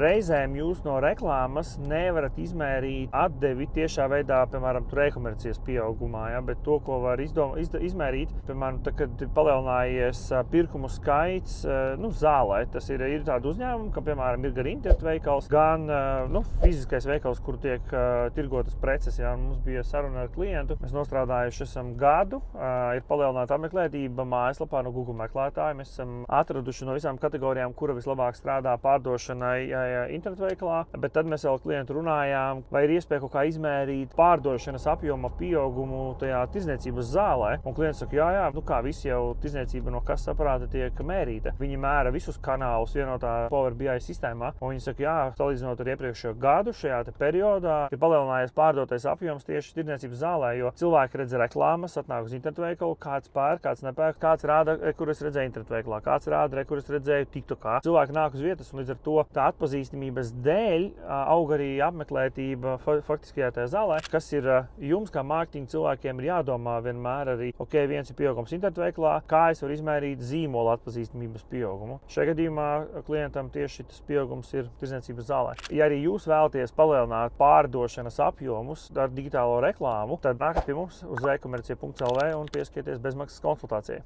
Reizēm jūs no reklāmas nevarat izmērīt atdevi tiešā veidā, piemēram, e-komercijas pieaugumā, ja? Bet to, ko var izmērīt, piemēram, tad, kad ir palielinājies pirkumu skaits zālē. Tas ir tāda uzņēmuma, ka, piemēram, ir gan internetu veikals, gan fiziskais veikals, kur tiek tirgotas preces. Ja? Mums bija saruna ar klientu, mēs nostrādājuši esam gadu, ir palielināta apmeklētība mājaslapā no Google meklētāja. Mēs esam atraduši no visām kategorijām, kura vislabāk strādā pārdošanai internetu veikalā, bet tad mēs vēl klientu runājām, vai ir iespēja kaut kā izmērīt pārdošanas apjoma pieaugumu tajā tirdzniecības zālē. Un klients saka, jā, kā visi jau tirdzniecība no kases aparāta tiek mērīta. Viņi mēra visus kanālus vienotā Power BI sistēmā, un viņi saka, jā, salīdzinot ar iepriekšējo gadu, šajā periodā ir palielinājies pārdotais apjoms tieši tirdzniecības zālē, jo cilvēki redz reklāmas, atnāk uz internetu veikalu, kāds pērk, kāds nepērk, kāds rāda, kur es redzēju internetu veikalā, kāds rāda, kur es redzēju TikTokā. Cilvēki nāk uz vietas, un līdz ar to tā atpazīstamības dēļ aug arī apmeklētība faktiskajā tajā zālē, kas ir jums kā mārketinga cilvēkiem ir jādomā vienmēr arī, viens ir pieaugums internetu veikalā, kā es varu izmērīt zīmola atpazīstamības pieaugumu. Šajā gadījumā klientam tieši tas pieaugums ir tirdzniecības zālē. Ja arī jūs vēlaties palielināt pārdošanas apjomus ar digitālo reklāmu, tad nākat pie mums uz e-komercija.lv un pieskieties bezmaksas konsultācijai.